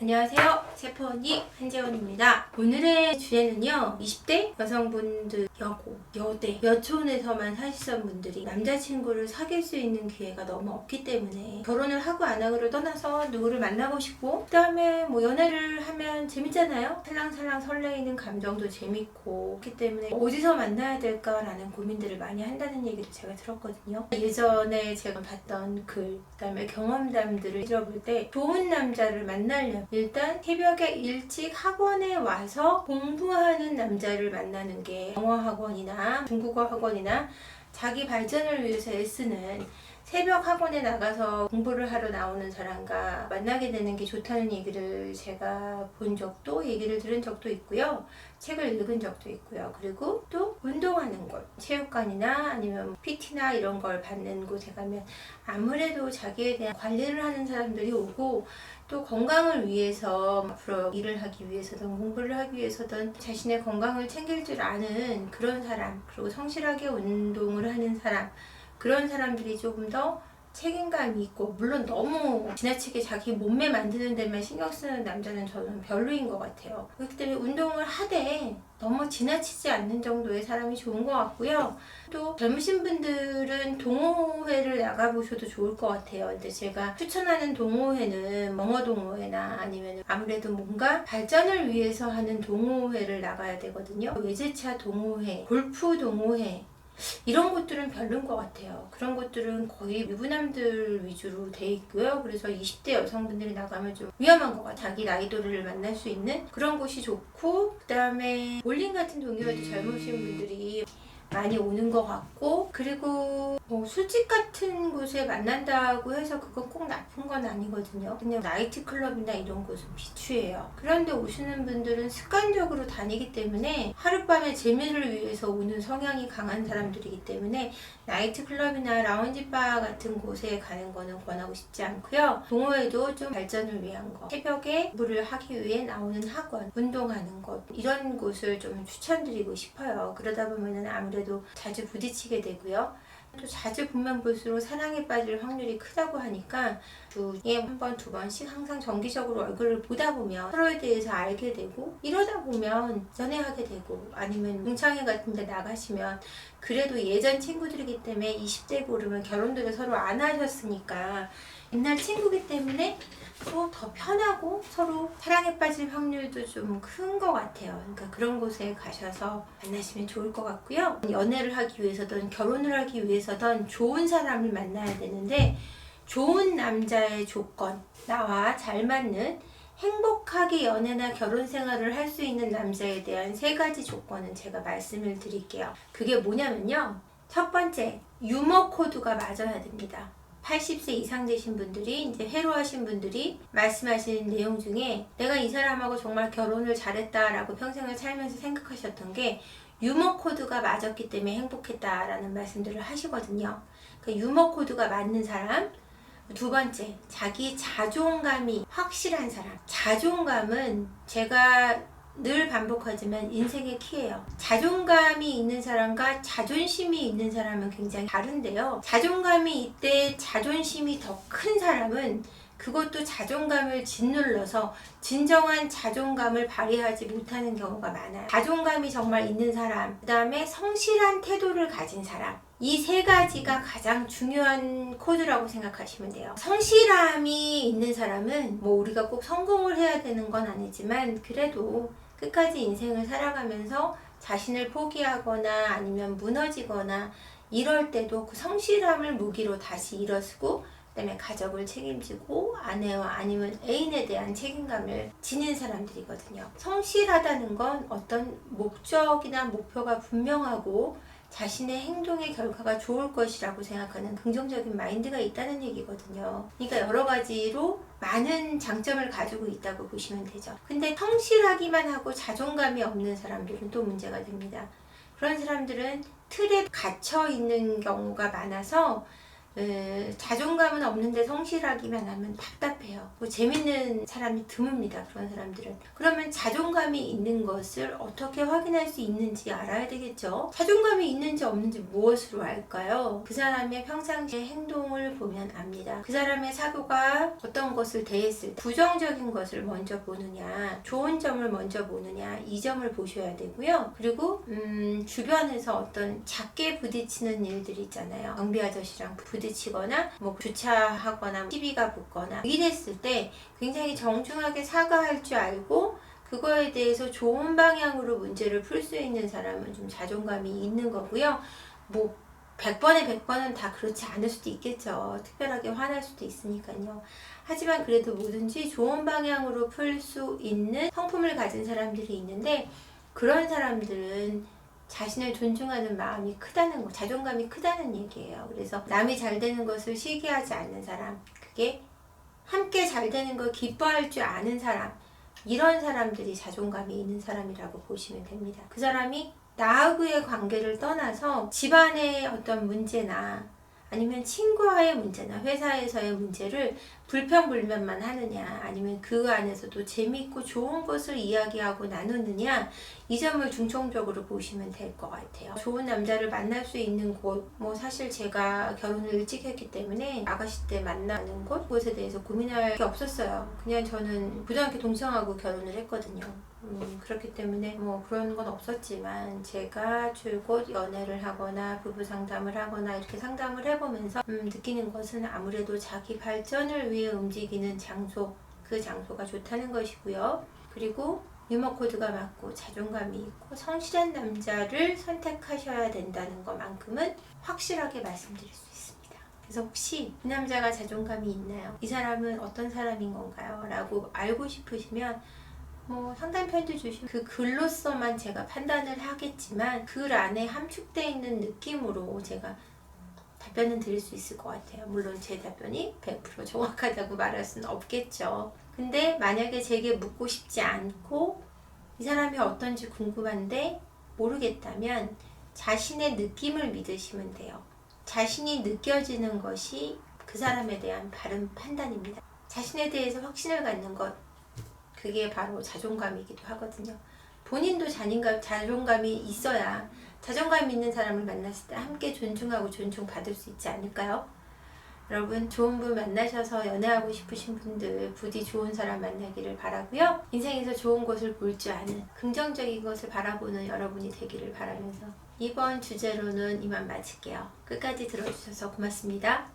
안녕하세요. 세포언니 한재원입니다. 오늘의 주제는요, 20대 여성분들, 여대, 여촌에서만 사시던 분들이 남자친구를 사귈 수 있는 기회가 너무 없기 때문에 결혼을 하고 안 하고를 떠나서 누구를 만나고 싶고, 그 다음에 연애를 하면 재밌잖아요. 살랑살랑 설레이는 감정도 재밌고, 그렇기 때문에 어디서 만나야 될까라는 고민들을 많이 한다는 얘기를 제가 들었거든요. 예전에 제가 봤던 글, 그 다음에 경험담들을 들어볼 때 좋은 남자를 만나려면 일단 새벽에 일찍 학원에 와서 공부하는 남자를 만나는 게 영어 학원이나 중국어 학원이나 자기 발전을 위해서 애쓰는 새벽 학원에 나가서 공부를 하러 나오는 사람과 만나게 되는 게 좋다는 얘기를 제가 본 적도, 얘기를 들은 적도 있고요. 책을 읽은 적도 있고요. 그리고 또 운동하는 곳, 체육관이나 아니면 PT나 이런 걸 받는 곳에 가면 아무래도 자기에 대한 관리를 하는 사람들이 오고, 또 건강을 위해서 앞으로 일을 하기 위해서든 공부를 하기 위해서든 자신의 건강을 챙길 줄 아는 그런 사람, 그리고 성실하게 운동을 하는 사람, 그런 사람들이 조금 더 책임감이 있고, 물론 너무 지나치게 자기 몸매 만드는 데만 신경 쓰는 남자는 저는 별로인 것 같아요. 그렇기 때문에 운동을 하되 너무 지나치지 않는 정도의 사람이 좋은 것 같고요. 또 젊으신 분들은 동호회를 나가보셔도 좋을 것 같아요. 근데 제가 추천하는 동호회는 영어 동호회나 아니면 아무래도 뭔가 발전을 위해서 하는 동호회를 나가야 되거든요. 외제차 동호회, 골프 동호회, 이런 것들은 별로인 것 같아요. 그런 것들은 거의 유부남들 위주로 돼 있고요. 그래서 20대 여성분들이 나가면 좀 위험한 것 같아요. 자기 나이도를 만날 수 있는 그런 곳이 좋고, 그 다음에 볼링 같은 동호회도 젊으신 분들이 많이 오는 것 같고, 그리고 술집 같은 곳에 만난다고 해서 그건 꼭 나쁜 건 아니거든요. 그냥 나이트클럽이나 이런 곳은 비추해요. 그런데 오시는 분들은 습관적으로 다니기 때문에 하룻밤의 재미를 위해서 오는 성향이 강한 사람들이기 때문에 나이트클럽이나 라운지바 같은 곳에 가는 거는 권하고 싶지 않고요. 동호회도 좀 발전을 위한 거, 새벽에 공부를 하기 위해 나오는 학원, 운동하는 것, 이런 곳을 좀 추천드리고 싶어요. 그러다 보면은 아무래도 자주 부딪히게 되고요. 또 자주 보면 볼수록 사랑에 빠질 확률이 크다고 하니까 주에 한 번, 두 번씩 항상 정기적으로 얼굴을 보다 보면 서로에 대해서 알게 되고, 이러다 보면 연애하게 되고, 아니면 동창회 같은 데 나가시면 그래도 예전 친구들이기 때문에 20대 고르면 결혼도 서로 안 하셨으니까 옛날 친구기 때문에 또 더 편하고 서로 사랑에 빠질 확률도 좀 큰 것 같아요. 그러니까 그런 곳에 가셔서 만나시면 좋을 것 같고요. 연애를 하기 위해서든 결혼을 하기 위해서든 좋은 사람을 만나야 되는데, 좋은 남자의 조건, 나와 잘 맞는 행복하게 연애나 결혼 생활을 할 수 있는 남자에 대한 3가지 조건은 제가 말씀을 드릴게요. 그게 뭐냐면요, 첫 번째, 유머 코드가 맞아야 됩니다. 80세 이상 되신 분들이, 이제 회로하신 분들이 말씀하시는 내용 중에 내가 이 사람하고 정말 결혼을 잘했다라고 평생을 살면서 생각하셨던 게 유머 코드가 맞았기 때문에 행복했다라는 말씀들을 하시거든요. 그 유머 코드가 맞는 사람. 두 번째, 자기 자존감이 확실한 사람. 자존감은 제가 늘 반복하지만 인생의 키예요. 자존감이 있는 사람과 자존심이 있는 사람은 굉장히 다른데요. 자존감이 있되 자존심이 더 큰 사람은 그것도 자존감을 짓눌러서 진정한 자존감을 발휘하지 못하는 경우가 많아요. 자존감이 정말 있는 사람, 그 다음에 성실한 태도를 가진 사람, 이 3가지가 가장 중요한 코드라고 생각하시면 돼요. 성실함이 있는 사람은 우리가 꼭 성공을 해야 되는 건 아니지만, 그래도 끝까지 인생을 살아가면서 자신을 포기하거나 아니면 무너지거나 이럴 때도 그 성실함을 무기로 다시 일어서고, 그다음에 가족을 책임지고 아내와 아니면 애인에 대한 책임감을 지닌 사람들이거든요. 성실하다는 건 어떤 목적이나 목표가 분명하고 자신의 행동의 결과가 좋을 것이라고 생각하는 긍정적인 마인드가 있다는 얘기거든요. 그러니까 여러 가지로 많은 장점을 가지고 있다고 보시면 되죠. 근데 성실하기만 하고 자존감이 없는 사람들은 또 문제가 됩니다. 그런 사람들은 틀에 갇혀 있는 경우가 많아서 자존감은 없는데 성실하기만 하면 답답해요. 뭐 재밌는 사람이 드뭅니다. 그런 사람들은. 그러면 자존감이 있는 것을 어떻게 확인할 수 있는지 알아야 되겠죠. 자존감이 있는지 없는지 무엇으로 알까요? 그 사람의 평상시의 행동을 보면 압니다. 그 사람의 사고가 어떤 것을 대했을 때 부정적인 것을 먼저 보느냐, 좋은 점을 먼저 보느냐, 이 점을 보셔야 되고요. 그리고 주변에서 어떤 작게 부딪히는 일들이 있잖아요. 경비 아저씨랑 부딪히거나 뭐 주차하거나 시비가 붙거나 이랬을 때 굉장히 정중하게 사과할 줄 알고 그거에 대해서 좋은 방향으로 문제를 풀 수 있는 사람은 좀 자존감이 있는 거고요. 뭐 100번에 100번은 다 그렇지 않을 수도 있겠죠. 특별하게 화날 수도 있으니까요. 하지만 그래도 뭐든지 좋은 방향으로 풀 수 있는 성품을 가진 사람들이 있는데 그런 사람들은 자신을 존중하는 마음이 크다는 거, 자존감이 크다는 얘기예요. 그래서 남이 잘 되는 것을 시기하지 않는 사람, 그게 함께 잘 되는 걸 기뻐할 줄 아는 사람, 이런 사람들이 자존감이 있는 사람이라고 보시면 됩니다. 그 사람이 나하고의 관계를 떠나서 집안의 어떤 문제나 아니면 친구와의 문제나 회사에서의 문제를 불평불만만 하느냐 아니면 그 안에서도 재미있고 좋은 것을 이야기하고 나누느냐 이 점을 중점적으로 보시면 될 것 같아요. 좋은 남자를 만날 수 있는 곳, 뭐 사실 제가 결혼을 일찍 했기 때문에 아가씨 때 만나는 곳에 대해서 고민할 게 없었어요. 그냥 저는 고등학교 동창하고 결혼을 했거든요. 그렇기 때문에 뭐 그런 건 없었지만 제가 줄곧 연애를 하거나 부부 상담을 하거나 이렇게 상담을 해보면서 느끼는 것은 아무래도 자기 발전을 위해 움직이는 장소, 그 장소가 좋다는 것이고요. 그리고 유머 코드가 맞고 자존감이 있고 성실한 남자를 선택하셔야 된다는 것만큼은 확실하게 말씀드릴 수 있습니다. 그래서 혹시 이 남자가 자존감이 있나요? 이 사람은 어떤 사람인 건가요? 라고 알고 싶으시면 뭐 상담편지 주신 그 글로서만 제가 판단을 하겠지만 글 안에 함축되어 있는 느낌으로 제가 답변은 드릴 수 있을 것 같아요. 물론 제 답변이 100% 정확하다고 말할 수는 없겠죠. 근데 만약에 제게 묻고 싶지 않고 이 사람이 어떤지 궁금한데 모르겠다면 자신의 느낌을 믿으시면 돼요. 자신이 느껴지는 것이 그 사람에 대한 바른 판단입니다. 자신에 대해서 확신을 갖는 것, 그게 바로 자존감이기도 하거든요. 본인도 자존감이 있어야 자존감 있는 사람을 만났을 때 함께 존중하고 존중받을 수 있지 않을까요? 여러분 좋은 분 만나셔서 연애하고 싶으신 분들 부디 좋은 사람 만나기를 바라고요. 인생에서 좋은 것을 볼 줄 아는 긍정적인 것을 바라보는 여러분이 되기를 바라면서 이번 주제로는 이만 마칠게요. 끝까지 들어주셔서 고맙습니다.